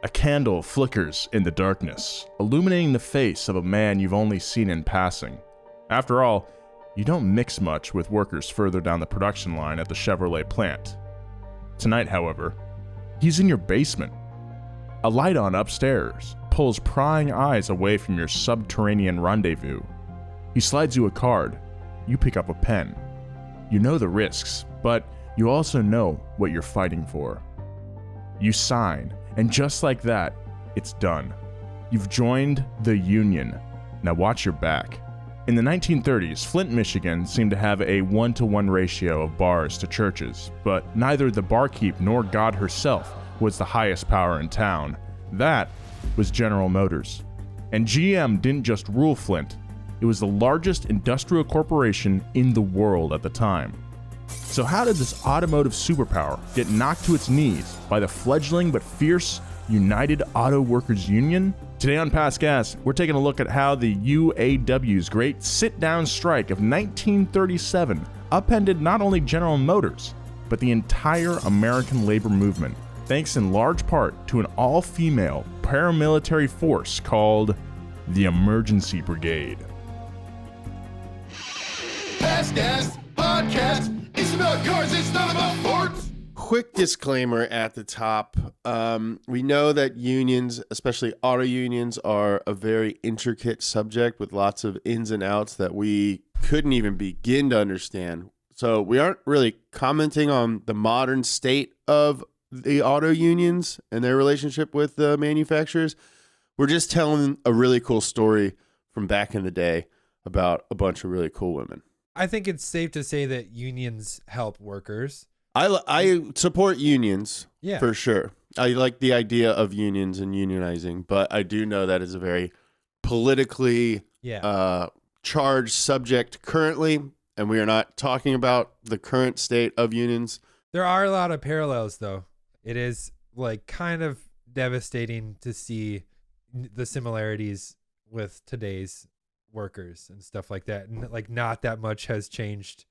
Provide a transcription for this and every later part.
A candle flickers in the darkness, illuminating the face of a man you've only seen in passing. After all, you don't mix much with workers further down the production line at the Chevrolet plant. Tonight, however, he's in your basement. A light on upstairs pulls prying eyes away from your subterranean rendezvous. He slides you a card. You pick up a pen. You know the risks, but you also know what you're fighting for. You sign, and just like that, it's done. You've joined the Union. Now watch your back. In the 1930s, Flint, Michigan seemed to have a 1-to-1 ratio of bars to churches, but neither the barkeep nor God herself was the highest power in town. That was General Motors. And GM didn't just rule Flint, it was the largest industrial corporation in the world at the time. So how did this automotive superpower get knocked to its knees by the fledgling but fierce United Auto Workers Union? Today on Past Gas, we're taking a look at how the UAW's great sit-down strike of 1937 upended not only General Motors, but the entire American labor movement, thanks in large part to an all-female paramilitary force called the Emergency Brigade. Past Gas Podcast. It's about cars, it's not about forts. Quick disclaimer at the top. We know that unions, especially auto unions, are a very intricate subject with lots of ins and outs that we couldn't even begin to understand. So we aren't really commenting on the modern state of the auto unions and their relationship with the manufacturers. We're just telling a really cool story from back in the day about a bunch of really cool women. I think it's safe to say that unions help workers. I support unions, Yeah. for sure. I like the idea of unions and unionizing, but I do know that is a very politically charged subject currently, and we are not talking about the current state of unions. There are a lot of parallels, though. It is like kind of devastating to see the similarities with today's workers and stuff like that, and like not that much has changed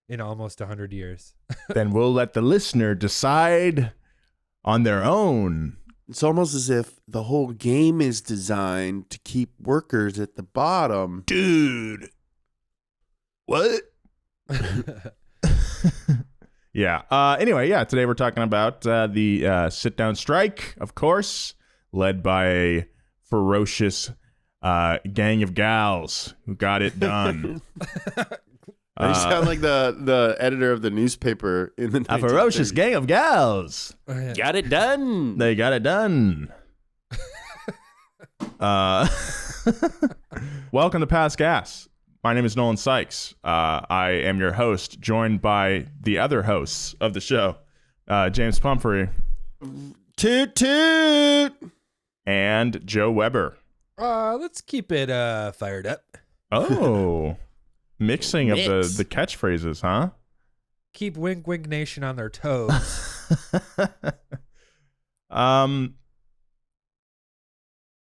in almost 100 years. Then we'll let the listener decide on their own. It's almost as if the whole game is designed to keep workers at the bottom. Dude. What? Yeah. Anyway, today we're talking about the sit-down strike, of course, led by a ferocious gang of gals who got it done. You sound like the editor of the newspaper in the 1930s. A ferocious gang of gals. Oh, yeah. Got it done. They got it done. Welcome to Past Gas. My name is Nolan Sykes. I am your host, joined by the other hosts of the show, James Pumphrey. Toot toot. And Joe Weber. Let's keep it fired up. Oh, mixing of the catchphrases, huh? Keep Wink Wink Nation on their toes.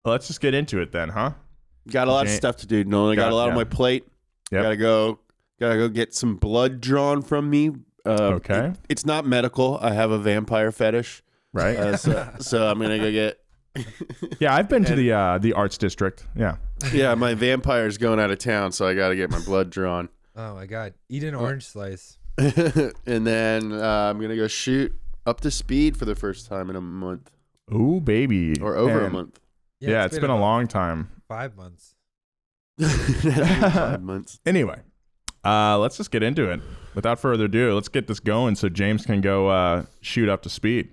Let's just get into it then, huh? Got a lot of stuff to do, Nolan. I got a lot on my plate. Yep. Gotta go get some blood drawn from me. Okay. It's not medical. I have a vampire fetish. Right. So I'm gonna go get. Yeah, I've been to the arts district. Yeah. Yeah, my vampire's going out of town, so I gotta get my blood drawn. Oh my God. Eat an orange slice. And then I'm gonna go shoot up to speed for the first time in a month. Ooh, baby. Or over a month. Yeah, it's been a long time. 5 months. 5 months. Anyway, let's just get into it. Without further ado, let's get this going so James can go shoot up to speed.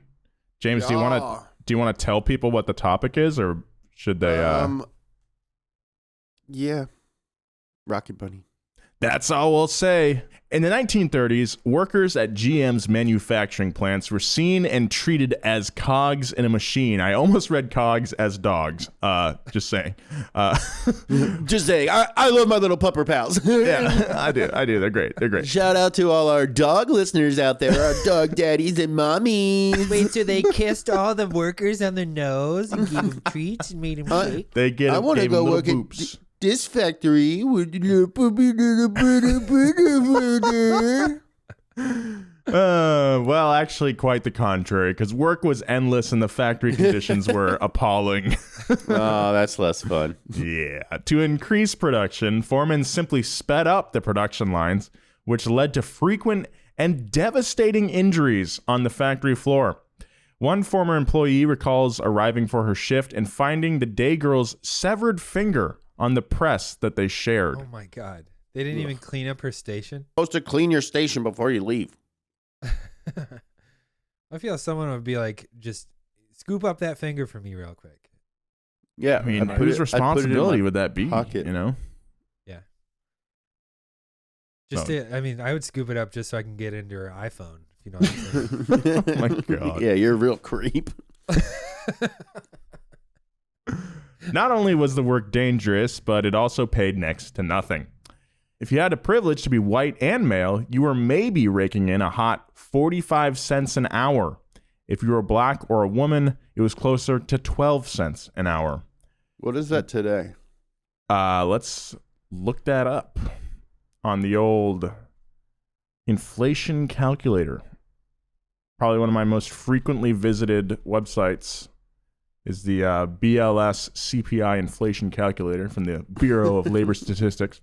James, do you want to tell people what the topic is, or should they? Yeah, Rocket Bunny. That's all we'll say. In the 1930s, workers at GM's manufacturing plants were seen and treated as cogs in a machine. I almost read cogs as dogs. Just saying. Just saying. I love my little pupper pals. Yeah, I do. They're great. Shout out to all our dog listeners out there, our dog daddies and mommies. Wait, so they kissed all the workers on the nose and gave them treats and made them shake? They get. I want to go work at this factory with Well, actually, quite the contrary, because work was endless and the factory conditions were appalling. Oh, that's less fun. Yeah. To increase production, foremen simply sped up the production lines, which led to frequent and devastating injuries on the factory floor. One former employee recalls arriving for her shift and finding the day girl's severed finger on the press that they shared. Oh my God. They didn't even clean up her station? Supposed to clean your station before you leave. I feel someone would be like, just scoop up that finger for me real quick. Yeah, I mean, I'd put whose it- I'd put it in responsibility my would that be? pocket. You know? Yeah. Just I mean, I would scoop it up just so I can get into her iPhone, if you know what I'm saying. Oh my God. Yeah, you're a real creep. Not only was the work dangerous, but it also paid next to nothing. If you had the privilege to be white and male, you were maybe raking in a hot 45 cents an hour. If you were black or a woman, it was closer to 12 cents an hour. What is that today? Let's look that up on the old inflation calculator. Probably one of my most frequently visited websites is the BLS CPI inflation calculator from the Bureau of Labor Statistics.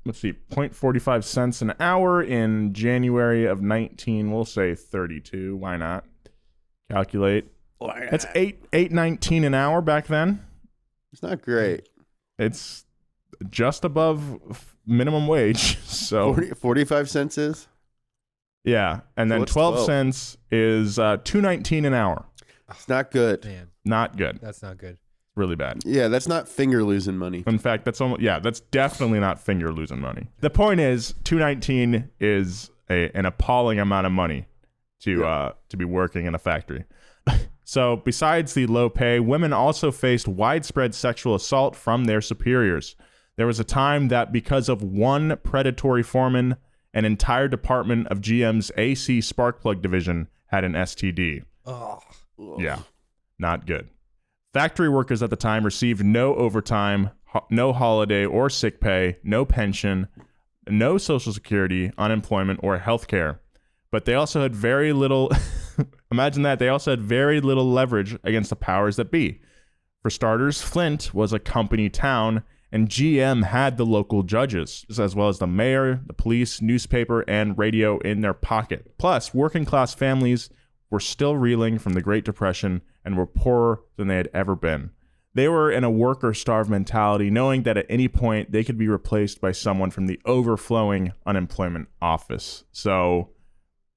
Let's see, 0.45 cents an hour in January of 19, we'll say 32. Why not? Calculate. That's $8.19 an hour back then. It's not great. It's just above minimum wage. So 45 cents is? yeah, and So then what's 12 12? cents is $2.19 an hour. It's not good. Man, Not good. that's not good. Really bad. Yeah, that's not finger losing money. In fact, that's definitely not finger losing money. The point is, $2.19 is an appalling amount of money to be working in a factory. So, besides the low pay, women also faced widespread sexual assault from their superiors. There was a time that because of one predatory foreman, an entire department of GM's AC spark plug division had an STD. Oh, Yeah, not good. Factory workers at the time received no overtime, no holiday or sick pay, no pension, no social security, unemployment, or health care. But they also had very little, imagine that, they also had very little leverage against the powers that be. For starters, Flint was a company town, and GM had the local judges, as well as the mayor, the police, newspaper, and radio in their pocket. Plus, working class families were still reeling from the Great Depression and were poorer than they had ever been. They were in a work or starve mentality, knowing that at any point they could be replaced by someone from the overflowing unemployment office. So,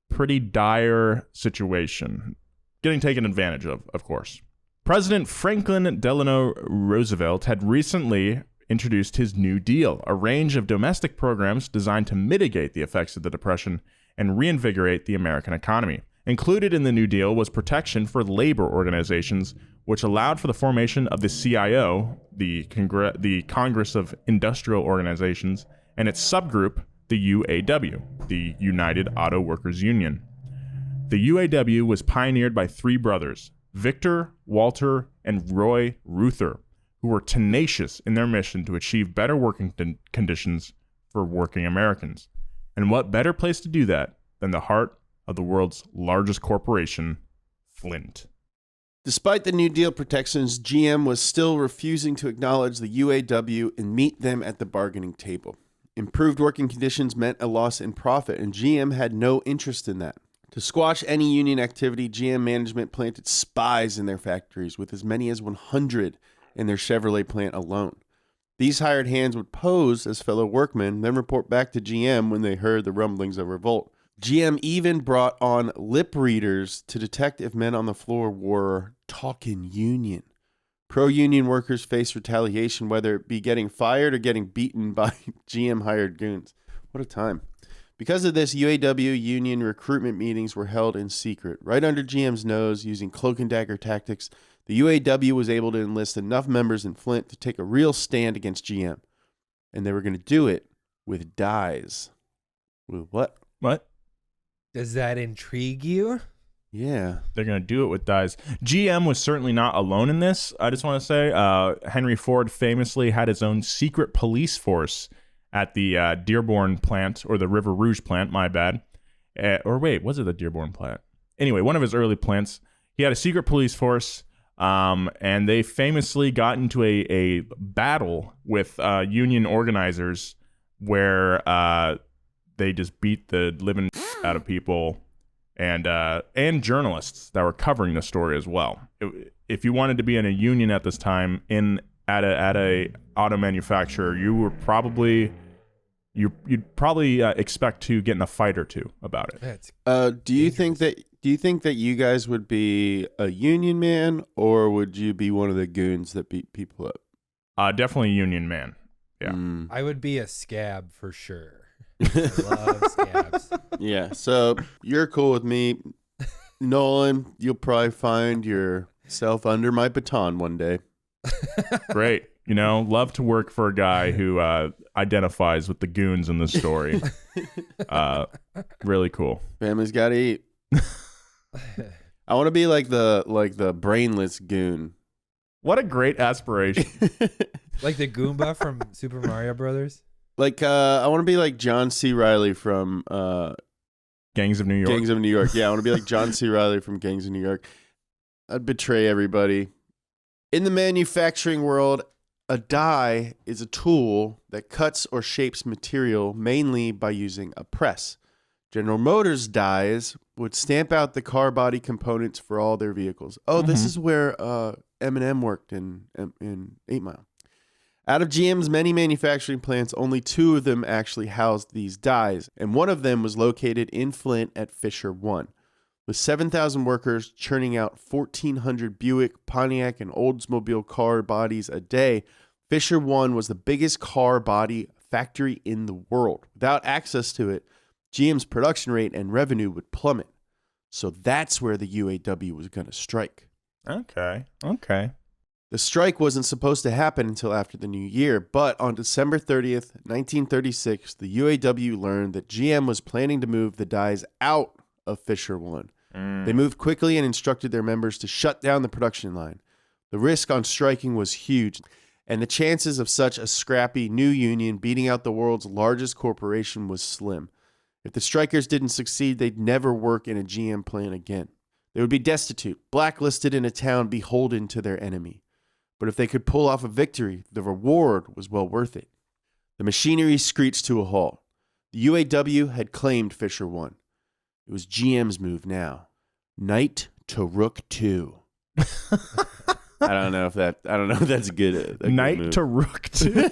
pretty dire situation. Getting taken advantage of course. President Franklin Delano Roosevelt had recently introduced his New Deal, a range of domestic programs designed to mitigate the effects of the Depression and reinvigorate the American economy. Included in the New Deal was protection for labor organizations, which allowed for the formation of the CIO, the Congress of Industrial Organizations, and its subgroup, the UAW, the United Auto Workers Union. The UAW was pioneered by three brothers, Victor, Walter, and Roy Reuther, who were tenacious in their mission to achieve better working conditions for working Americans. And what better place to do that than the heart of the world's largest corporation, Flint. Despite the New Deal protections, GM was still refusing to acknowledge the UAW and meet them at the bargaining table. Improved working conditions meant a loss in profit, and GM had no interest in that. To squash any union activity, GM management planted spies in their factories, with as many as 100 in their Chevrolet plant alone. These hired hands would pose as fellow workmen, then report back to GM when they heard the rumblings of revolt. GM even brought on lip readers to detect if men on the floor were talking union. Pro-union workers faced retaliation, whether it be getting fired or getting beaten by GM-hired goons. What a time. Because of this, UAW union recruitment meetings were held in secret. Right under GM's nose, using cloak and dagger tactics, the UAW was able to enlist enough members in Flint to take a real stand against GM. And they were going to do it with dies. With what? What? does that intrigue you? Yeah. They're going to do it with dies. GM was certainly not alone in this. I just want to say Henry Ford famously had his own secret police force at the Dearborn plant, or the River Rouge plant, my bad. Or wait, was it the Dearborn plant? Anyway, one of his early plants. He had a secret police force, and they famously got into a battle with union organizers where they just beat the living out of people and journalists that were covering the story as well. If you wanted to be in a union at this time at a auto manufacturer, you'd probably expect to get in a fight or two about it. Do you think that you guys would be a union man, or would you be one of the goons that beat people up? Definitely a union man. Yeah. I would be a scab for sure. I love scabs. Yeah, so you're cool with me. Nolan, you'll probably find yourself under my baton one day. Great. Love to work for a guy who identifies with the goons in this story. Really cool. Family's got to eat. I want to be like the brainless goon. What a great aspiration. Like the Goomba from Super Mario Brothers? I want to be like John C. Reilly from Gangs of New York. Gangs of New York. Yeah, I want to be like John C. Reilly from Gangs of New York. I'd betray everybody. In the manufacturing world, a die is a tool that cuts or shapes material mainly by using a press. General Motors dies would stamp out the car body components for all their vehicles. Oh, this is where Eminem worked in 8 Mile. Out of GM's many manufacturing plants, only 2 of them actually housed these dies, and one of them was located in Flint at Fisher 1. With 7,000 workers churning out 1,400 Buick, Pontiac, and Oldsmobile car bodies a day, Fisher 1 was the biggest car body factory in the world. Without access to it, GM's production rate and revenue would plummet. So that's where the UAW was going to strike. Okay. The strike wasn't supposed to happen until after the new year, but on December 30th, 1936, the UAW learned that GM was planning to move the dies out of Fisher 1. They moved quickly and instructed their members to shut down the production line. The risk on striking was huge, and the chances of such a scrappy new union beating out the world's largest corporation was slim. If the strikers didn't succeed, they'd never work in a GM plant again. They would be destitute, blacklisted in a town beholden to their enemy. But if they could pull off a victory, the reward was well worth it. The machinery screeched to a halt. The UAW had claimed Fisher 1. It was GM's move now. Knight to Rook 2. I don't know if that's good. Knight good to Rook 2.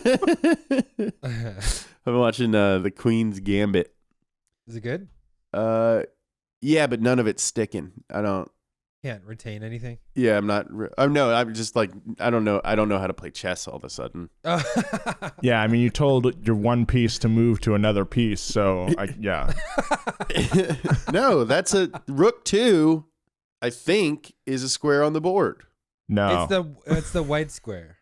I'm watching the Queen's Gambit. Is it good? Yeah, but none of it's sticking. Can't retain anything. Yeah, I'm not. I'm just like I don't know how to play chess all of a sudden. Yeah, I mean, you told your one piece to move to another piece, so yeah. No, that's a Rook 2. I think is a square on the board. No, it's the white square.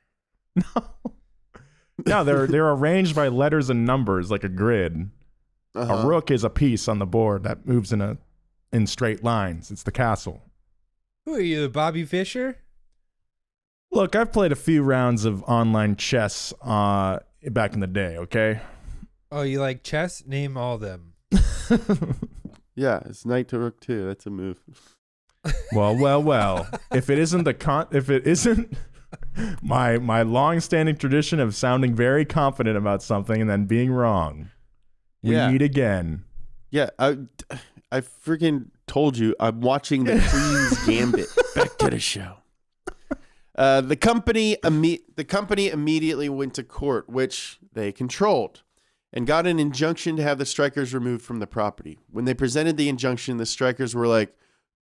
No, they're arranged by letters and numbers like a grid. A rook is a piece on the board that moves in straight lines. It's the castle. Who are you, Bobby Fischer? Look, I've played a few rounds of online chess back in the day, okay? Oh, you like chess? Name all of them. Yeah, it's Knight to Rook 2. That's a move. Well. If it isn't my long-standing tradition of sounding very confident about something and then being wrong, we meet again. Yeah, I freaking told you I'm watching the Queen's Gambit. Back to the show. The company immediately went to court, which they controlled, and got an injunction to have the strikers removed from the property. When they presented the injunction, the strikers were like,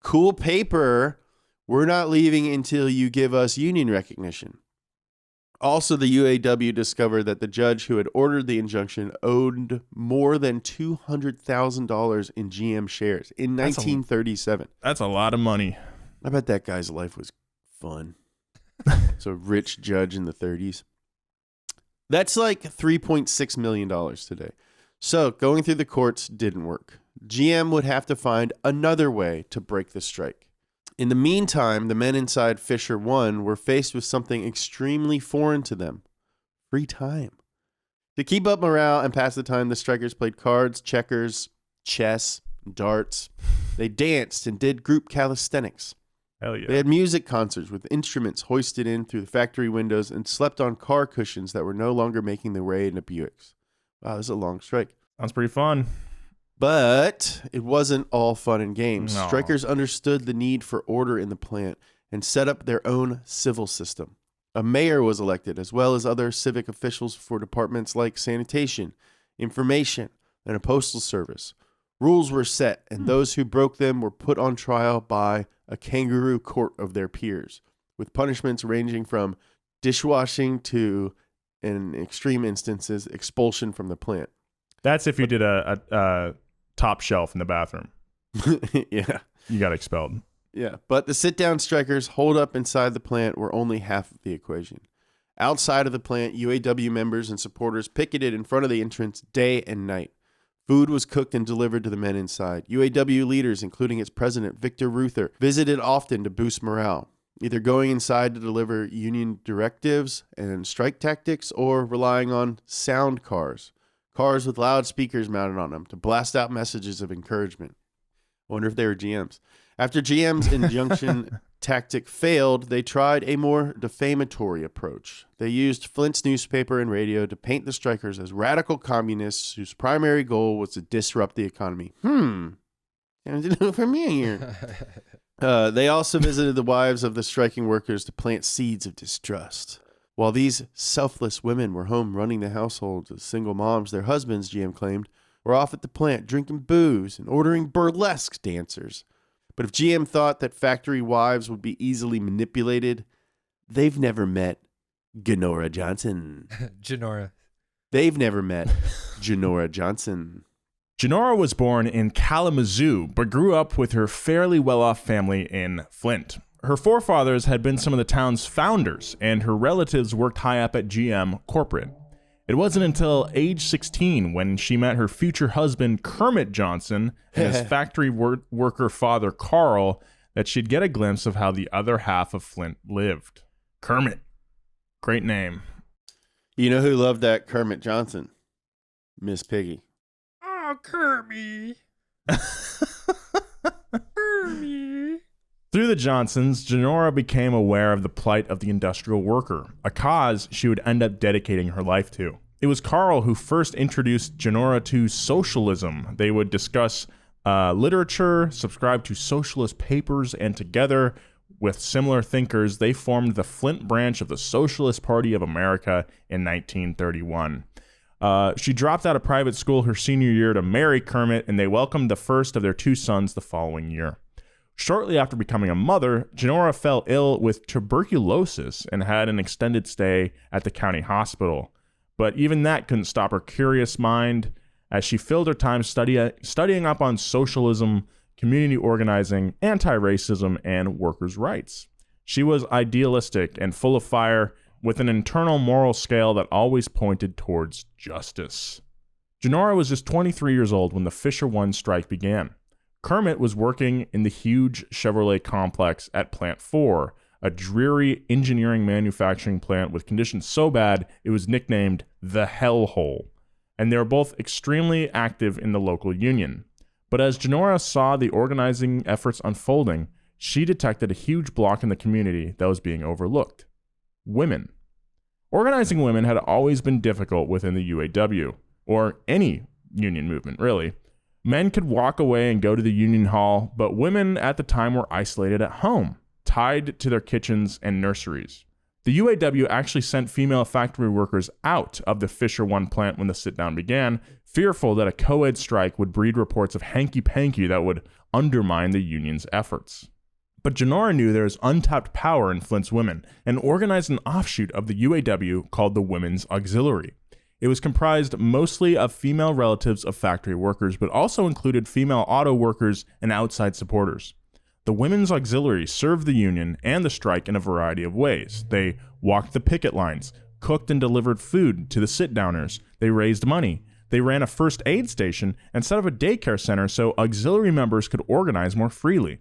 "Cool paper. We're not leaving until you give us union recognition." Also, the UAW discovered that the judge who had ordered the injunction owed more than $200,000 in GM shares in 1937. That's a lot of money. I bet that guy's life was fun. It's a rich judge in the 30s. That's like $3.6 million today. So going through the courts didn't work. GM would have to find another way to break the strike. In the meantime, the men inside Fisher 1 were faced with something extremely foreign to them: free time. To keep up morale and pass the time, the strikers played cards, checkers, chess, darts. They danced and did group calisthenics. Hell yeah. They had music concerts with instruments hoisted in through the factory windows and slept on car cushions that were no longer making their way into Buicks. Wow, this is a long strike. Sounds pretty fun. But it wasn't all fun and games. No. Strikers understood the need for order in the plant and set up their own civil system. A mayor was elected, as well as other civic officials for departments like sanitation, information, and a postal service. Rules were set, and those who broke them were put on trial by a kangaroo court of their peers, with punishments ranging from dishwashing to, in extreme instances, expulsion from the plant. That's if you did a top shelf in the bathroom. Yeah. You got expelled. Yeah, but the sit-down strikers holed up inside the plant were only half of the equation. Outside of the plant, UAW members and supporters picketed in front of the entrance day and night. Food was cooked and delivered to the men inside. UAW leaders, including its president, Victor Reuther, visited often to boost morale, either going inside to deliver union directives and strike tactics or relying on sound cars with loudspeakers mounted on them to blast out messages of encouragement. I wonder if they were GMs. After GM's injunction tactic failed, they tried a more defamatory approach. They used Flint's newspaper and radio to paint the strikers as radical communists whose primary goal was to disrupt the economy. Sounds familiar. They also visited the wives of the striking workers to plant seeds of distrust. While these selfless women were home running the households as single moms, their husbands, GM claimed, were off at the plant drinking booze and ordering burlesque dancers. But if GM thought that factory wives would be easily manipulated, they've never met Genora Johnson. Genora. They've never met Genora Johnson. Genora was born in Kalamazoo, but grew up with her fairly well-off family in Flint. Her forefathers had been some of the town's founders, and her relatives worked high up at GM corporate. It wasn't until age 16 when she met her future husband, Kermit Johnson, and his factory worker father, Carl, that she'd get a glimpse of how the other half of Flint lived. Kermit. Great name. You know who loved that Kermit Johnson? Miss Piggy. Oh, Kermit. Kermit. Through the Johnsons, Genora became aware of the plight of the industrial worker, a cause she would end up dedicating her life to. It was Carl who first introduced Genora to socialism. They would discuss literature, subscribe to socialist papers, and together with similar thinkers, they formed the Flint branch of the Socialist Party of America in 1931. She dropped out of private school her senior year to marry Kermit, and they welcomed the first of their two sons the following year. Shortly after becoming a mother, Genora fell ill with tuberculosis and had an extended stay at the county hospital. But even that couldn't stop her curious mind as she filled her time studying up on socialism, community organizing, anti-racism, and workers' rights. She was idealistic and full of fire, with an internal moral scale that always pointed towards justice. Genora was just 23 years old when the Fisher 1 strike began. Kermit was working in the huge Chevrolet complex at Plant 4, a dreary engineering manufacturing plant with conditions so bad it was nicknamed the Hellhole, and they were both extremely active in the local union. But as Genora saw the organizing efforts unfolding, she detected a huge block in the community that was being overlooked. Women. Organizing women had always been difficult within the UAW, or any union movement, really. Men could walk away and go to the union hall, but women at the time were isolated at home, tied to their kitchens and nurseries. The UAW actually sent female factory workers out of the Fisher 1 plant when the sit-down began, fearful that a co-ed strike would breed reports of hanky-panky that would undermine the union's efforts. But Genora knew there was untapped power in Flint's women and organized an offshoot of the UAW called the Women's Auxiliary. It was comprised mostly of female relatives of factory workers, but also included female auto workers and outside supporters. The Women's Auxiliary served the union and the strike in a variety of ways. They walked the picket lines, cooked and delivered food to the sit-downers, they raised money, they ran a first aid station, and set up a daycare center so auxiliary members could organize more freely.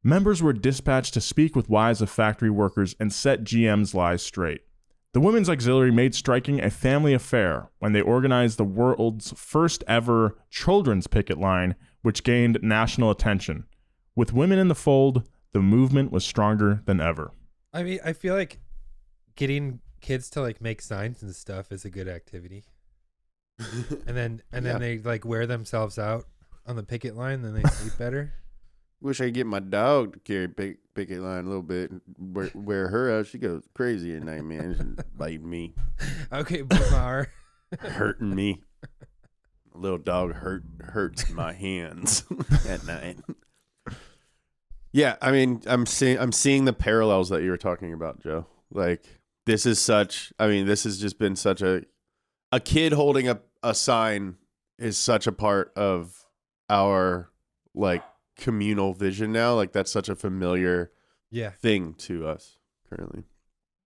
Members were dispatched to speak with wives of factory workers and set GM's lies straight. The Women's Auxiliary made striking a family affair when they organized the world's first ever children's picket line which gained national attention. With women in the fold, the movement was stronger than ever. I mean, I feel like getting kids to like make signs and stuff is a good activity. And then they like wear themselves out on the picket line, then they sleep better. Wish I could get my dog to carry picket line a little bit and wear her out. She goes crazy at night, man. She's biting me. Okay, Bumar. Hurting me. A little dog hurts my hands at night. Yeah, I mean, I'm seeing the parallels that you were talking about, Joe. Like, this has just been such a kid holding a sign is such a part of our like communal vision now. Like, that's such a familiar thing to us currently.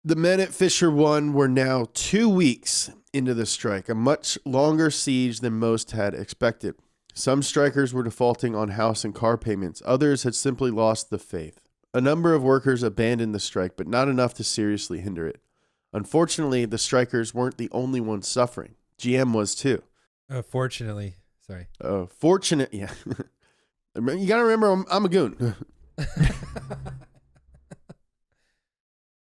The men at Fisher 1 were now 2 weeks into the strike, a much longer siege than most had expected. Some strikers were defaulting on house and car payments. Others had simply lost the faith. A number of workers abandoned the strike, but not enough to seriously hinder it. Unfortunately, the strikers weren't the only ones suffering. GM was too. Fortunately. Sorry. Fortunate, yeah. You got to remember, I'm a goon.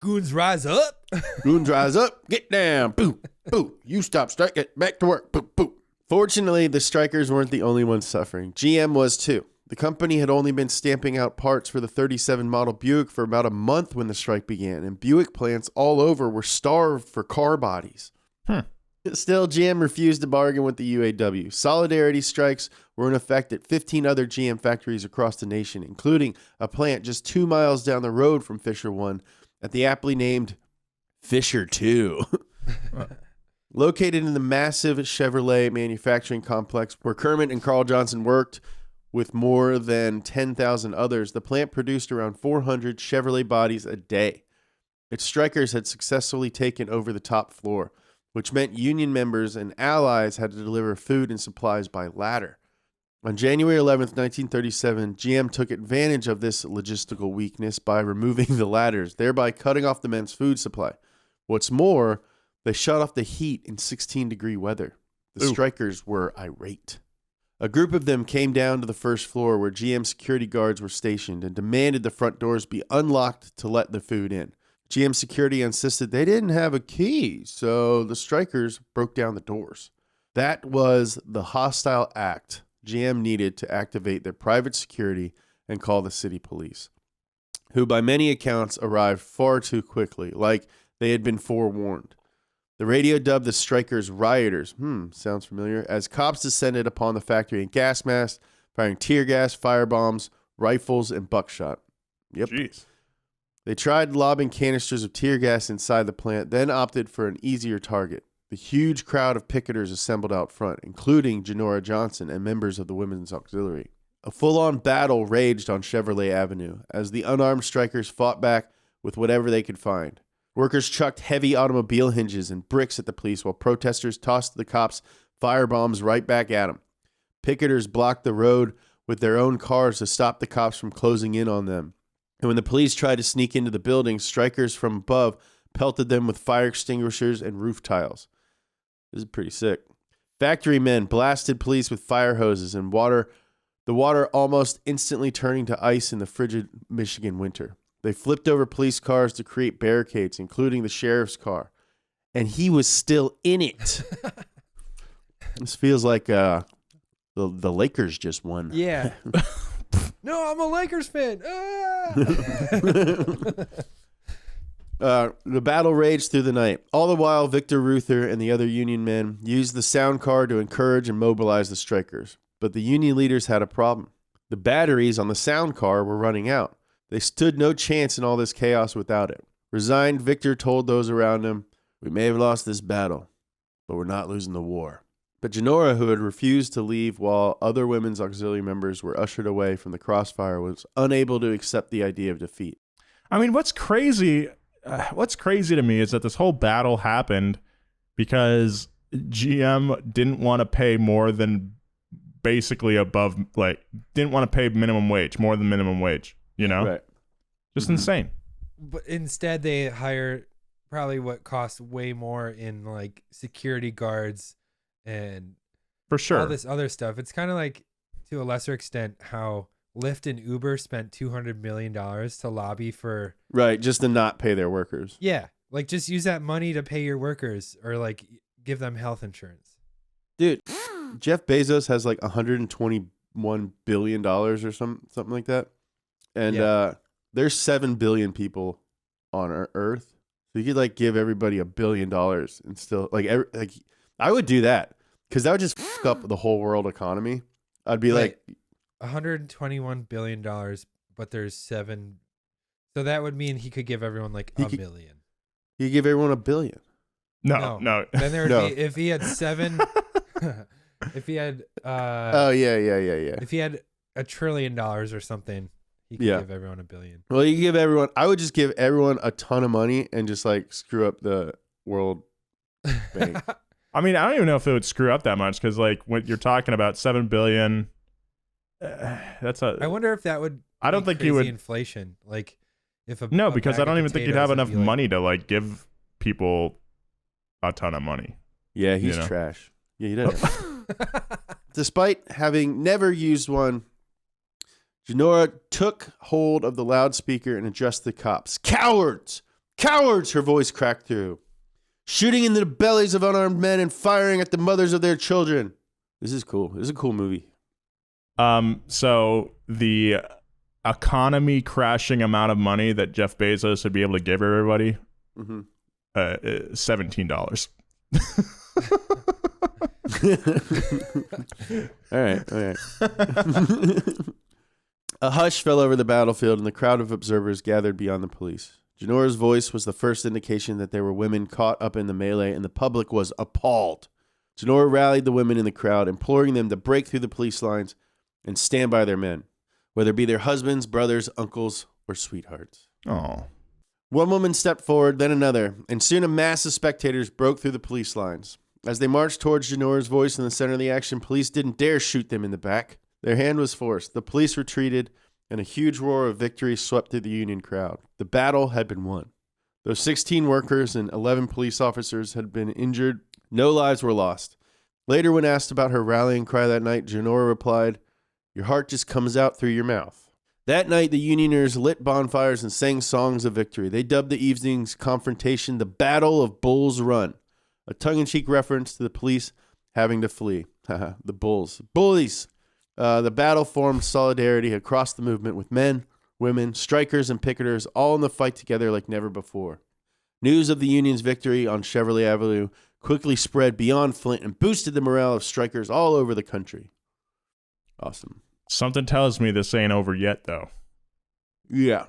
Goons rise up. Goons rise up. Get down. Boo. Boo. You stop striking. Back to work. Boo. Boo. Fortunately, the strikers weren't the only ones suffering. GM was too. The company had only been stamping out parts for the 37 model Buick for about a month when the strike began, and Buick plants all over were starved for car bodies. Still, GM refused to bargain with the UAW. Solidarity strikes were in effect at 15 other GM factories across the nation, including a plant just 2 miles down the road from Fisher 1 at the aptly named Fisher 2. Located in the massive Chevrolet manufacturing complex where Kermit and Carl Johnson worked with more than 10,000 others, the plant produced around 400 Chevrolet bodies a day. Its strikers had successfully taken over the top floor, which meant union members and allies had to deliver food and supplies by ladder. On January 11th, 1937, GM took advantage of this logistical weakness by removing the ladders, thereby cutting off the men's food supply. What's more, they shut off the heat in 16-degree weather. The strikers were irate. A group of them came down to the first floor where GM security guards were stationed and demanded the front doors be unlocked to let the food in. GM security insisted they didn't have a key, so the strikers broke down the doors. That was the hostile act GM needed to activate their private security and call the city police, who by many accounts arrived far too quickly, like they had been forewarned. The radio dubbed the strikers rioters, sounds familiar, as cops descended upon the factory in gas masks, firing tear gas, firebombs, rifles, and buckshot. Yep. Jeez. They tried lobbing canisters of tear gas inside the plant, then opted for an easier target. The huge crowd of picketers assembled out front, including Janora Johnson and members of the Women's Auxiliary. A full-on battle raged on Chevrolet Avenue as the unarmed strikers fought back with whatever they could find. Workers chucked heavy automobile hinges and bricks at the police while protesters tossed the cops firebombs right back at them. Picketers blocked the road with their own cars to stop the cops from closing in on them. And when the police tried to sneak into the building, strikers from above pelted them with fire extinguishers and roof tiles. This is pretty sick. Factory men blasted police with fire hoses and water, the water almost instantly turning to ice in the frigid Michigan winter. They flipped over police cars to create barricades, including the sheriff's car. And he was still in it. This feels like the Lakers just won. Yeah. No, I'm a Lakers fan. The battle raged through the night. All the while, Victor Ruther and the other Union men used the sound car to encourage and mobilize the strikers. But the Union leaders had a problem. The batteries on the sound car were running out. They stood no chance in all this chaos without it. Resigned, Victor told those around him, "We may have lost this battle, but we're not losing the war." But Janora, who had refused to leave while other women's auxiliary members were ushered away from the crossfire, was unable to accept the idea of defeat. I mean, what's crazy to me is that this whole battle happened because GM didn't want to pay more than basically above, like, didn't want to pay minimum wage, more than minimum wage, you know? Right. Just insane. But instead they hire probably what costs way more in like security guards and For sure. all this other stuff. It's kind of like to a lesser extent how Lyft and Uber spent $200 million to lobby for. Right. Just to not pay their workers. Yeah. Like just use that money to pay your workers or like give them health insurance. Dude, Jeff Bezos has like $121 billion or something like that. And there's 7 billion people on Earth. So you could like give everybody $1 billion and still like I would do that because that would just fuck up the whole world economy. I'd be like $121 billion, but there's 7. So that would mean he could give everyone like $1 billion. You give everyone $1 billion. No. Then there would be, if he had 7, if he had, if he had $1 trillion or something, he could give everyone $1 billion. Well, I would just give everyone a ton of money and just like screw up the world bank. I mean, I don't even know if it would screw up that much because like when you're talking about 7 billion, I wonder if that would. I don't think you would inflation like if a no because I don't even think you'd have enough money to like give people a ton of money. Yeah, he's trash. Yeah, he doesn't. Despite having never used one, Janora took hold of the loudspeaker and addressed the cops. Cowards! Cowards! Her voice cracked through. Shooting into the bellies of unarmed men and firing at the mothers of their children. This is cool. This is a cool movie. So the economy crashing amount of money that Jeff Bezos would be able to give everybody, $17. All right. A hush fell over the battlefield, and the crowd of observers gathered beyond the police. Janora's voice was the first indication that there were women caught up in the melee, and the public was appalled. Janora rallied the women in the crowd, imploring them to break through the police lines and stand by their men, whether it be their husbands, brothers, uncles, or sweethearts. Oh. One woman stepped forward, then another, and soon a mass of spectators broke through the police lines. As they marched towards Janora's voice in the center of the action, police didn't dare shoot them in the back. Their hand was forced. The police retreated, and a huge roar of victory swept through the Union crowd. The battle had been won. Though 16 workers and 11 police officers had been injured, no lives were lost. Later, when asked about her rallying cry that night, Janora replied, "Your heart just comes out through your mouth." That night, the Unioners lit bonfires and sang songs of victory. They dubbed the evening's confrontation the Battle of Bull's Run, a tongue-in-cheek reference to the police having to flee. The bulls. Bullies! The battle formed solidarity across the movement with men, women, strikers, and picketers all in the fight together like never before. News of the Union's victory on Chevrolet Avenue quickly spread beyond Flint and boosted the morale of strikers all over the country. Awesome. Something tells me this ain't over yet, though. Yeah.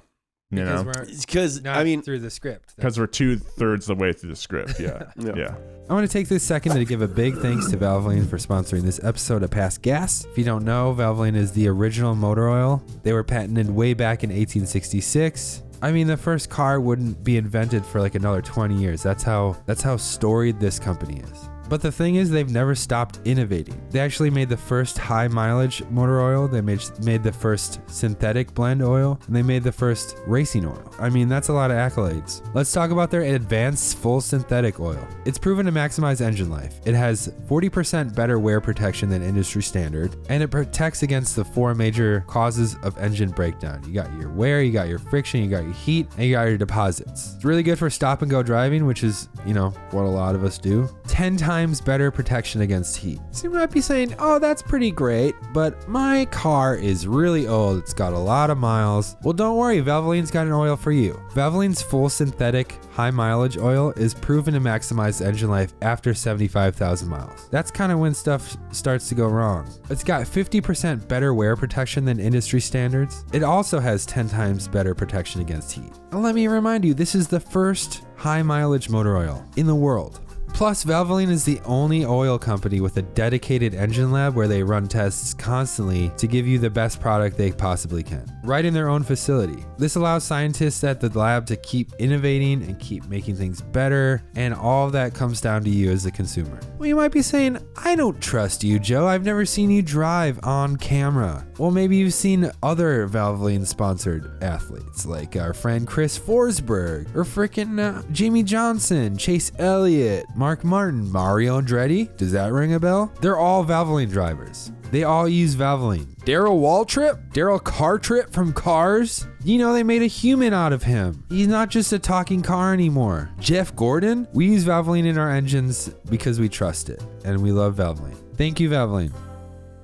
You know? Because, I mean, through the script. Because we're 2/3 of the way through the script. Yeah. Yeah. I want to take this second to give a big thanks to Valvoline for sponsoring this episode of Past Gas. If you don't know, Valvoline is the original motor oil. They were patented way back in 1866. I mean, the first car wouldn't be invented for like another 20 years. That's how storied this company is. But the thing is, they've never stopped innovating. They actually made the first high mileage motor oil. They made the first synthetic blend oil, and they made the first racing oil. I mean, that's a lot of accolades. Let's talk about their advanced full synthetic oil. It's proven to maximize engine life. It has 40% better wear protection than industry standard, and it protects against the 4 major causes of engine breakdown. You got your wear, you got your friction, you got your heat, and you got your deposits. It's really good for stop and go driving, which is, what a lot of us do. 10 times better protection against heat. So you might be saying, oh, that's pretty great, but my car is really old. It's got a lot of miles. Well, don't worry, Valvoline's got an oil for you. Valvoline's full synthetic high mileage oil is proven to maximize engine life after 75,000 miles. That's kind of when stuff starts to go wrong. It's got 50% better wear protection than industry standards. It also has 10 times better protection against heat. And let me remind you, this is the first high mileage motor oil in the world. Plus, Valvoline is the only oil company with a dedicated engine lab where they run tests constantly to give you the best product they possibly can, right in their own facility. This allows scientists at the lab to keep innovating and keep making things better, and all of that comes down to you as a consumer. Well, you might be saying, I don't trust you, Joe. I've never seen you drive on camera. Well, maybe you've seen other Valvoline-sponsored athletes, like our friend Chris Forsberg, or frickin' Jimmy Johnson, Chase Elliott, Mark Martin, Mario Andretti. Does that ring a bell? They're all Valvoline drivers. They all use Valvoline. Daryl Waltrip? Daryl Cartrip from Cars? You know, they made a human out of him. He's not just a talking car anymore. Jeff Gordon? We use Valvoline in our engines because we trust it, and we love Valvoline. Thank you, Valvoline.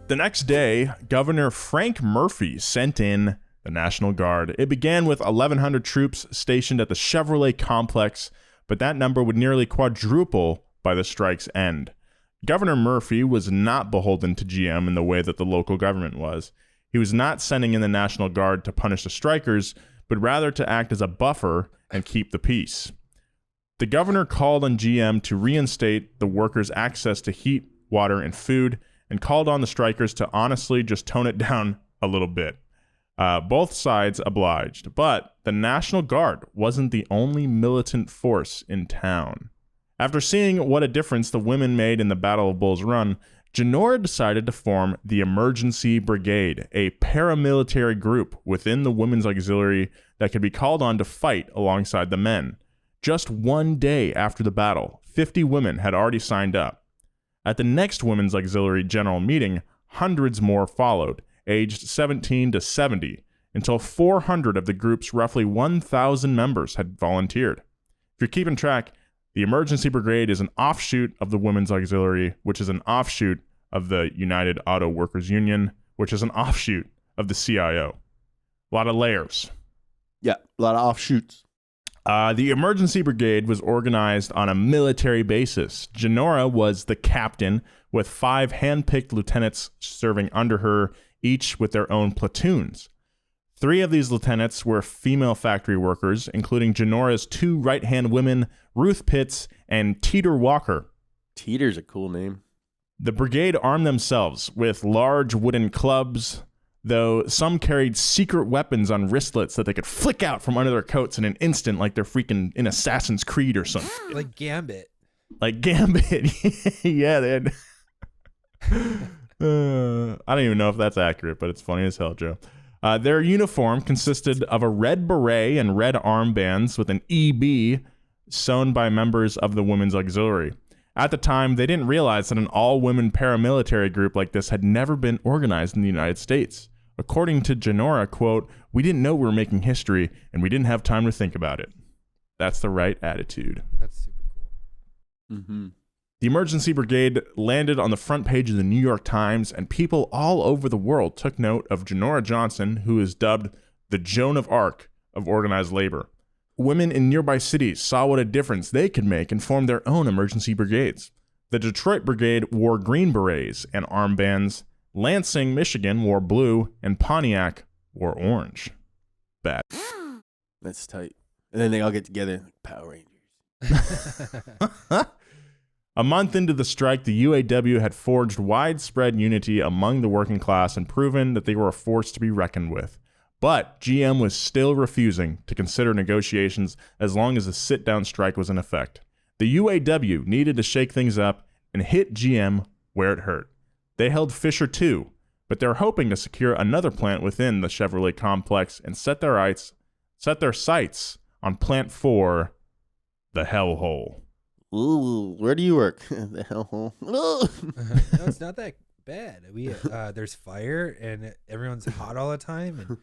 The next day, Governor Frank Murphy sent in the National Guard. It began with 1,100 troops stationed at the Chevrolet complex, but that number would nearly quadruple by the strike's end. Governor Murphy was not beholden to GM in the way that the local government was. He was not sending in the National Guard to punish the strikers, but rather to act as a buffer and keep the peace. The governor called on GM to reinstate the workers' access to heat, water, and food, and called on the strikers to honestly just tone it down a little bit. Both sides obliged, but the National Guard wasn't the only militant force in town. After seeing what a difference the women made in the Battle of Bull's Run, Genora decided to form the Emergency Brigade, a paramilitary group within the Women's Auxiliary that could be called on to fight alongside the men. Just one day after the battle, 50 women had already signed up. At the next Women's Auxiliary General Meeting, hundreds more followed, aged 17 to 70, until 400 of the group's roughly 1,000 members had volunteered. If you're keeping track, the Emergency Brigade is an offshoot of the Women's Auxiliary, which is an offshoot of the United Auto Workers Union, which is an offshoot of the CIO. A lot of layers. Yeah, a lot of offshoots. The Emergency Brigade was organized on a military basis. Genora was the captain, with 5 hand-picked lieutenants serving under her, each with their own platoons. 3 of these lieutenants were female factory workers, including Genora's 2 right-hand women, Ruth Pitts and Teeter Walker. Teeter's a cool name. The brigade armed themselves with large wooden clubs, though some carried secret weapons on wristlets that they could flick out from under their coats in an instant, like they're freaking in Assassin's Creed or something. Like Gambit. Like Gambit. Yeah, they had... I don't even know if that's accurate, but it's funny as hell, Joe. Their uniform consisted of a red beret and red armbands with an EB sewn by members of the Women's Auxiliary. At the time, they didn't realize that an all-women paramilitary group like this had never been organized in the United States. According to Genora, quote, "We didn't know we were making history, and we didn't have time to think about it." That's the right attitude. That's super cool. Mm-hmm. The Emergency Brigade landed on the front page of the New York Times, and people all over the world took note of Genora Johnson, who is dubbed the Joan of Arc of organized labor. Women in nearby cities saw what a difference they could make and formed their own emergency brigades. The Detroit Brigade wore green berets and armbands, Lansing, Michigan wore blue, and Pontiac wore orange. Bad. That's tight. And then they all get together like Power Rangers. A month into the strike, the UAW had forged widespread unity among the working class and proven that they were a force to be reckoned with. But GM was still refusing to consider negotiations as long as a sit-down strike was in effect. The UAW needed to shake things up and hit GM where it hurt. They held Fisher too, but they're hoping to secure another plant within the Chevrolet complex and set their sights on Plant 4, the Hellhole. Ooh, where do you work? The hellhole. No, it's not that bad. There's fire and everyone's hot all the time. And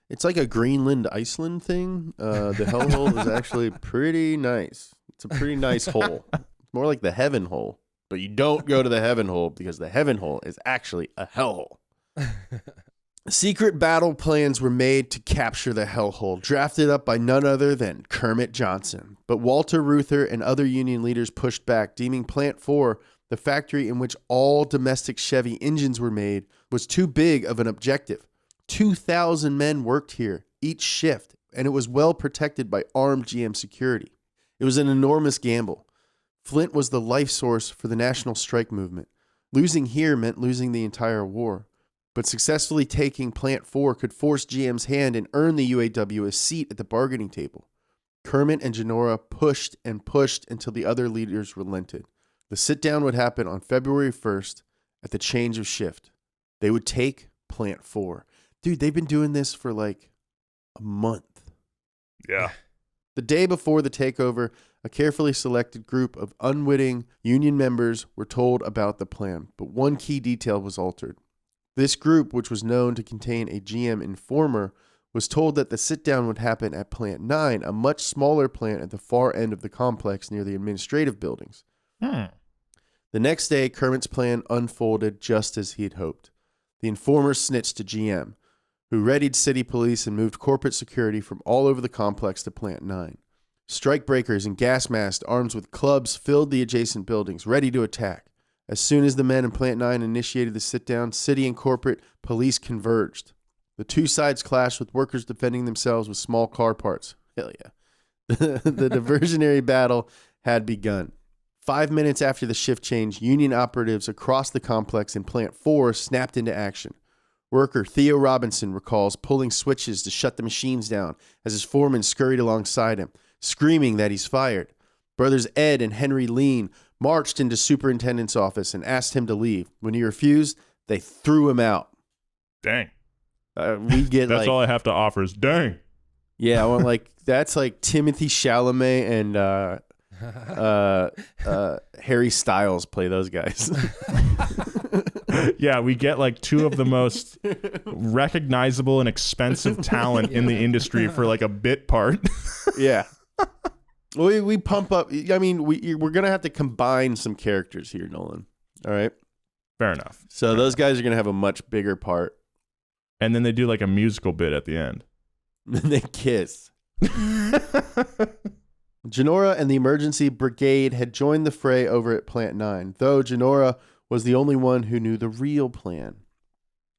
It's like a Greenland, Iceland thing. The hellhole is actually pretty nice. It's a pretty nice hole. It's more like the heaven hole. But you don't go to the heaven hole because the heaven hole is actually a hellhole. Secret battle plans were made to capture the hellhole, drafted up by none other than Kermit Johnson. But Walter Reuther and other union leaders pushed back, deeming Plant 4, the factory in which all domestic Chevy engines were made, was too big of an objective. 2,000 men worked here, each shift, and it was well protected by armed GM security. It was an enormous gamble. Flint was the life source for the national strike movement. Losing here meant losing the entire war. But successfully taking Plant 4 could force GM's hand and earn the UAW a seat at the bargaining table. Kermit and Genora pushed and pushed until the other leaders relented. The sit-down would happen on February 1st at the change of shift. They would take Plant 4. Dude, they've been doing this for like a month. Yeah. The day before the takeover, a carefully selected group of unwitting union members were told about the plan, but one key detail was altered. This group, which was known to contain a GM informer, was told that the sit-down would happen at Plant 9, a much smaller plant at the far end of the complex near the administrative buildings. The next day, Kermit's plan unfolded just as he had hoped. The informer snitched to GM, who readied city police and moved corporate security from all over the complex to Plant 9. Strike breakers and gas masks armed with clubs filled the adjacent buildings, ready to attack. As soon as the men in Plant 9 initiated the sit-down, city and corporate police converged. The two sides clashed with workers defending themselves with small car parts. Hell yeah. The diversionary battle had begun. 5 minutes after the shift change, union operatives across the complex in Plant 4 snapped into action. Worker Theo Robinson recalls pulling switches to shut the machines down as his foreman scurried alongside him, screaming that he's fired. Brothers Ed and Henry Lean marched into superintendent's office and asked him to leave. When he refused, they threw him out. Dang. We get That's all I have to offer is dang. Yeah, I want that's like Timothy Chalamet and Harry Styles play those guys. Yeah, we get like two of the most recognizable and expensive talent in the industry for like a bit part. Yeah. We pump up. I mean, we're going to have to combine some characters here, Nolan. All right? Fair enough. So those guys are going to have a much bigger part. And then they do like a musical bit at the end. Then they kiss. Genora and the emergency brigade had joined the fray over at Plant 9, though Genora was the only one who knew the real plan.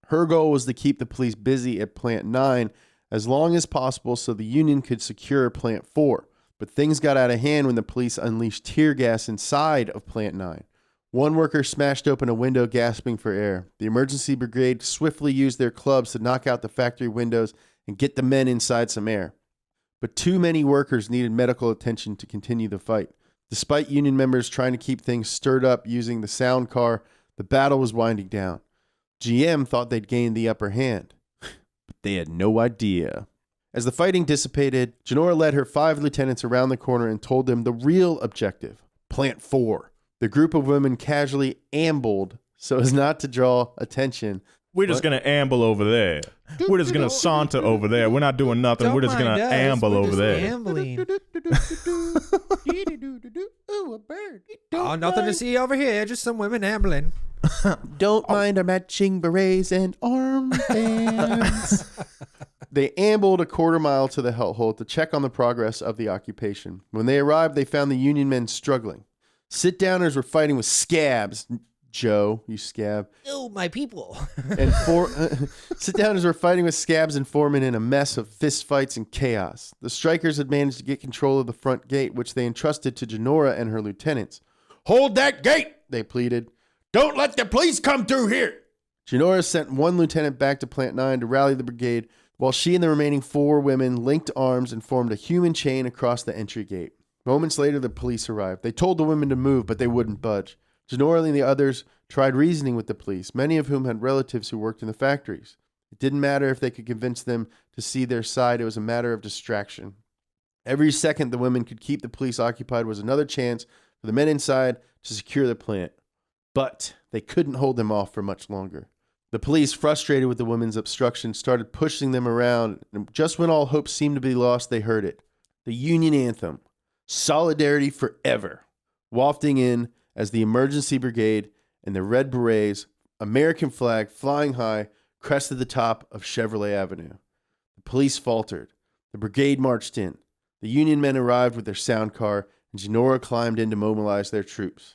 Her goal was to keep the police busy at Plant 9 as long as possible so the Union could secure Plant 4. But things got out of hand when the police unleashed tear gas inside of Plant 9. One worker smashed open a window, gasping for air. The emergency brigade swiftly used their clubs to knock out the factory windows and get the men inside some air. But too many workers needed medical attention to continue the fight. Despite Union members trying to keep things stirred up using the sound car, the battle was winding down. GM thought they'd gained the upper hand, but they had no idea. As the fighting dissipated, Genora led her 5 lieutenants around the corner and told them the real objective, Plant 4. The group of women casually ambled so as not to draw attention. We're just going to amble over there. We're just going to saunter over there. We're not doing nothing. We're just going to amble over there. Ambling. Oh, nothing to see over here. Just some women ambling. Don't mind our matching berets and armbands. They ambled a quarter mile to the hellhole to check on the progress of the occupation. When they arrived, they found the Union men struggling. Sit-downers were fighting with scabs. Joe, you scab. Oh, my people. And sit-downers were fighting with scabs and foremen in a mess of fistfights and chaos. The strikers had managed to get control of the front gate, which they entrusted to Genora and her lieutenants. Hold that gate, They pleaded. don't let the police come through here. Genora sent one lieutenant back to Plant 9 to rally the brigade, while she and the remaining 4 women linked arms and formed a human chain across the entry gate. Moments later, the police arrived. They told the women to move, but they wouldn't budge. Genora and the others tried reasoning with the police, many of whom had relatives who worked in the factories. It didn't matter if they could convince them to see their side. It was a matter of distraction. Every second the women could keep the police occupied was another chance for the men inside to secure the plant. But they couldn't hold them off for much longer. The police, frustrated with the women's obstruction, started pushing them around, and just when all hope seemed to be lost, they heard it. The Union anthem, Solidarity Forever, wafting in as the emergency brigade and the Red Berets, American flag flying high, crested the top of Chevrolet Avenue. The police faltered. The brigade marched in. The Union men arrived with their sound car, and Genora climbed in to mobilize their troops.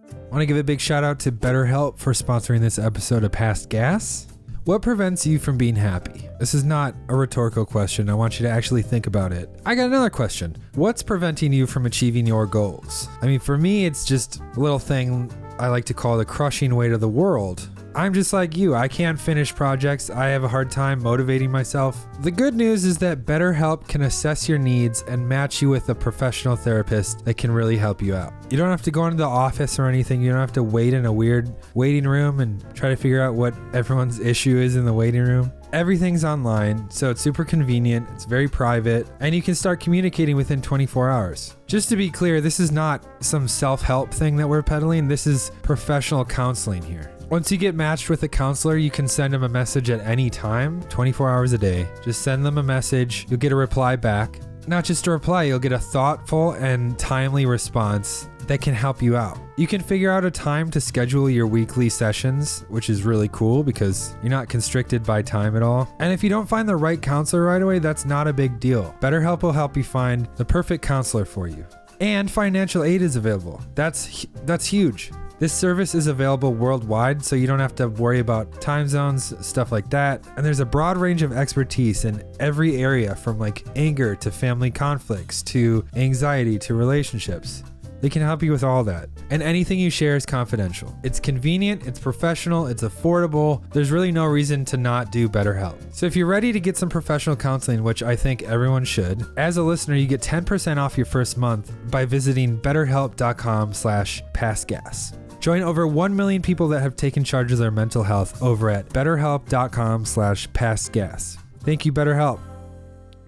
I want to give a big shout out to BetterHelp for sponsoring this episode of Past Gas. What prevents you from being happy? This is not a rhetorical question. I want you to actually think about it. I got another question. What's preventing you from achieving your goals? I mean, for me, it's just a little thing I like to call the crushing weight of the world. I'm just like you. I can't finish projects. I have a hard time motivating myself. The good news is that BetterHelp can assess your needs and match you with a professional therapist that can really help you out. You don't have to go into the office or anything. You don't have to wait in a weird waiting room and try to figure out what everyone's issue is in the waiting room. Everything's online, so it's super convenient, it's very private, and you can start communicating within 24 hours. Just to be clear, this is not some self-help thing that we're peddling. This is professional counseling here. Once you get matched with a counselor, you can send them a message at any time, 24 hours a day. Just send them a message, you'll get a reply back. Not just a reply, you'll get a thoughtful and timely response that can help you out. You can figure out a time to schedule your weekly sessions, which is really cool because you're not constricted by time at all. And if you don't find the right counselor right away, that's not a big deal. BetterHelp will help you find the perfect counselor for you. And financial aid is available. That's huge. This service is available worldwide, so you don't have to worry about time zones, stuff like that. And there's a broad range of expertise in every area, from like anger to family conflicts to anxiety to relationships. They can help you with all that. And anything you share is confidential. It's convenient, it's professional, it's affordable. There's really no reason to not do BetterHelp. So if you're ready to get some professional counseling, which I think everyone should, as a listener, you get 10% off your first month by visiting betterhelp.com/passgas. Join over 1 million people that have taken charge of their mental health over at betterhelp.com/passgas. Thank you, BetterHelp.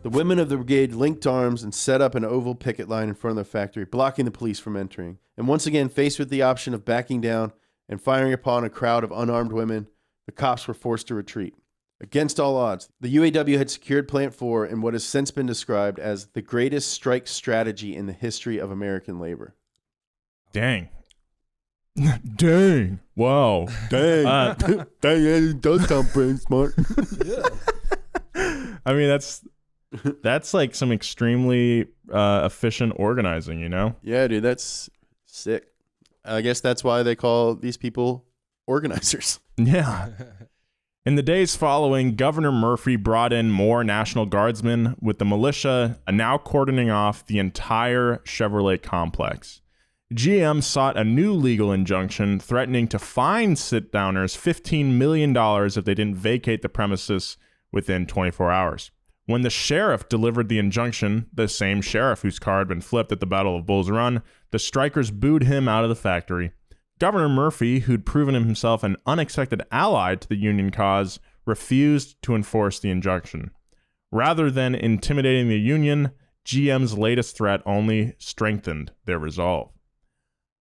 The women of the brigade linked arms and set up an oval picket line in front of the factory, blocking the police from entering. And once again, faced with the option of backing down and firing upon a crowd of unarmed women, the cops were forced to retreat. Against all odds, the UAW had secured Plant 4 in what has since been described as the greatest strike strategy in the history of American labor. Dang. Dang. Wow. Dang. Dang, don't sound pretty smart. I mean, that's like some extremely efficient organizing, you know? Yeah, dude, that's sick. I guess that's why they call these people organizers. Yeah. In the days following, Governor Murphy brought in more National Guardsmen, with the militia now cordoning off the entire Chevrolet complex. GM sought a new legal injunction threatening to fine sit-downers $15 million if they didn't vacate the premises within 24 hours. When the sheriff delivered the injunction, the same sheriff whose car had been flipped at the Battle of Bull's Run, the strikers booed him out of the factory. Governor Murphy, who'd proven himself an unexpected ally to the union cause, refused to enforce the injunction. Rather than intimidating the union, GM's latest threat only strengthened their resolve.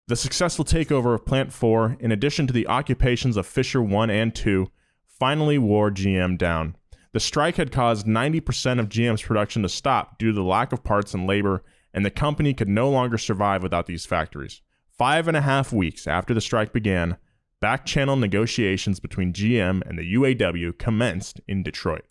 The successful takeover of Plant 4, in addition to the occupations of Fisher 1 and 2, finally wore GM down. The strike had caused 90% of GM's production to stop due to the lack of parts and labor, and the company could no longer survive without these factories. 5.5 weeks after the strike began, back-channel negotiations between GM and the UAW commenced in Detroit.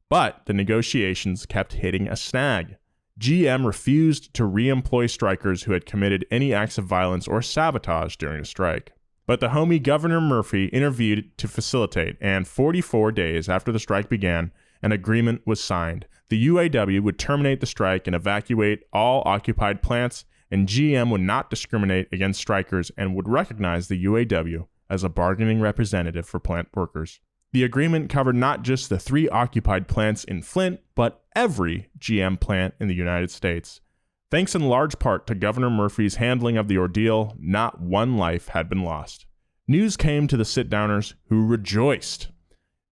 But the negotiations kept hitting a snag. GM refused to re-employ strikers who had committed any acts of violence or sabotage during the strike. But the homie Governor Murphy intervened to facilitate, and 44 days after the strike began, an agreement was signed. The UAW would terminate the strike and evacuate all occupied plants, and GM would not discriminate against strikers and would recognize the UAW as a bargaining representative for plant workers. The agreement covered not just the 3 occupied plants in Flint, but every GM plant in the United States. Thanks in large part to Governor Murphy's handling of the ordeal, not one life had been lost. News came to the sit-downers, who rejoiced.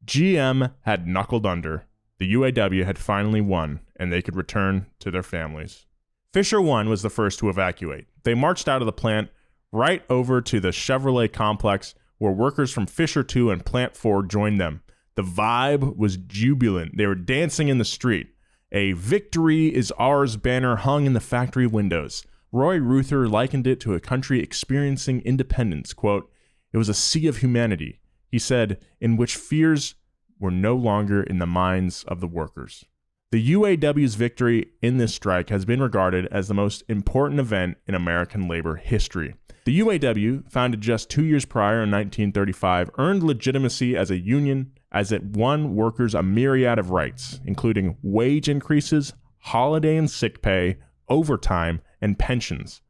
GM had knuckled under. The UAW had finally won, and they could return to their families. Fisher 1 was the first to evacuate. They marched out of the plant right over to the Chevrolet complex, where workers from Fisher 2 and Plant 4 joined them. The vibe was jubilant. They were dancing in the street. A "Victory is Ours" banner hung in the factory windows. Roy Ruther likened it to a country experiencing independence. Quote, "It was a sea of humanity," he said, "in which fears were no longer in the minds of the workers." The UAW's victory in this strike has been regarded as the most important event in American labor history. The UAW, founded just 2 years prior in 1935, earned legitimacy as a union as it won workers a myriad of rights, including wage increases, holiday and sick pay, overtime, and pensions.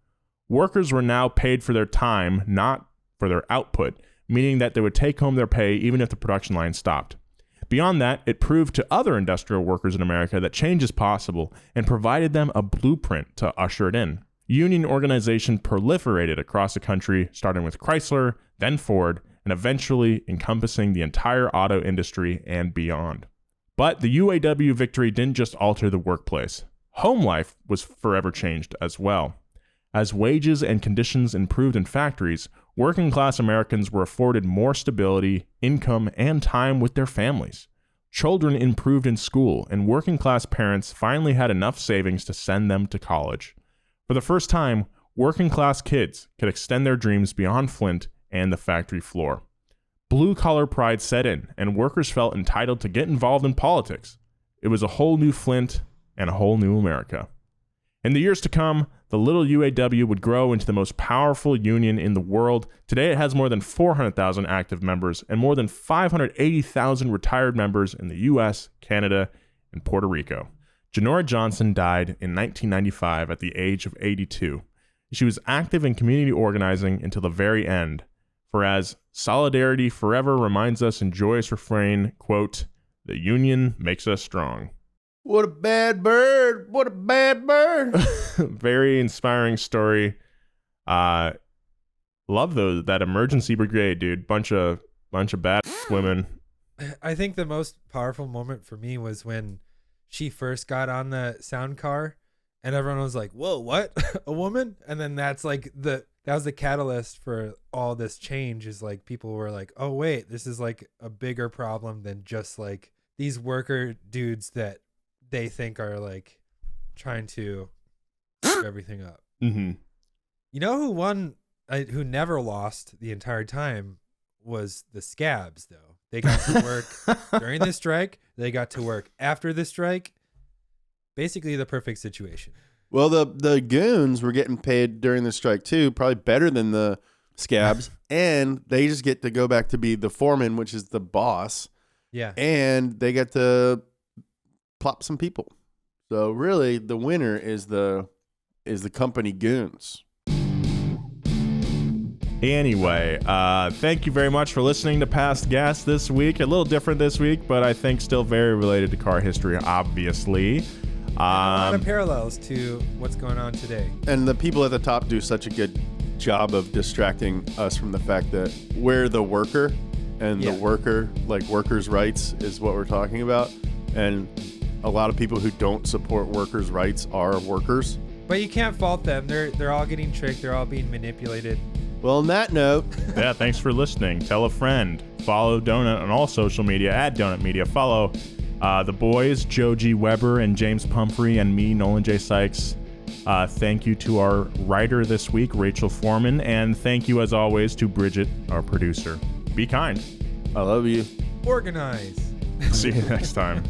Workers were now paid for their time, not for their output, meaning that they would take home their pay even if the production line stopped. Beyond that, it proved to other industrial workers in America that change is possible and provided them a blueprint to usher it in. Union organization proliferated across the country, starting with Chrysler, then Ford, and eventually encompassing the entire auto industry and beyond. But the UAW victory didn't just alter the workplace. Home life was forever changed as well. As wages and conditions improved in factories, working class Americans were afforded more stability, income, and time with their families. Children improved in school, and working class parents finally had enough savings to send them to college. For the first time, working class kids could extend their dreams beyond Flint and the factory floor. Blue-collar pride set in, and workers felt entitled to get involved in politics. It was a whole new Flint and a whole new America. In the years to come, the little UAW would grow into the most powerful union in the world. Today it has more than 400,000 active members and more than 580,000 retired members in the US, Canada, and Puerto Rico. Janora Johnson died in 1995 at the age of 82. She was active in community organizing until the very end. For as solidarity forever reminds us in joyous refrain, quote, "The union makes us strong." What a bad bird. What a bad bird. Very inspiring story. Love that emergency brigade, dude. Bunch of bad women. I think the most powerful moment for me was when she first got on the sound car and everyone was like, whoa, what? A woman? And then that was the catalyst for all this change, is like people were like, oh wait, this is like a bigger problem than just like these worker dudes that they think are like trying to screw everything up. Mm-hmm. You know who won, who never lost the entire time, was the scabs, though. They got to work during the strike. They got to work after the strike. Basically the perfect situation. Well, the goons were getting paid during the strike too, probably better than the scabs. And they just get to go back to be the foreman, which is the boss. Yeah. And they get to plop some people. So really the winner is the company goons. Anyway, thank you very much for listening to Past Gas this week. A little different this week, but I think still very related to car history, obviously. A lot of parallels to what's going on today. And the people at the top do such a good job of distracting us from the fact that we're the worker, and the worker, like workers' rights is what we're talking about. And a lot of people who don't support workers' rights are workers. But you can't fault them. They're all getting tricked. They're all being manipulated. Well, on that note, yeah, thanks for listening. Tell a friend. Follow Donut on all social media at Donut Media. Follow the boys, Joe G. Weber and James Pumphrey, and me, Nolan J. Sykes. Thank you to our writer this week, Rachel Foreman, and thank you, as always, to Bridget, our producer. Be kind. I love you. Organize. See you next time.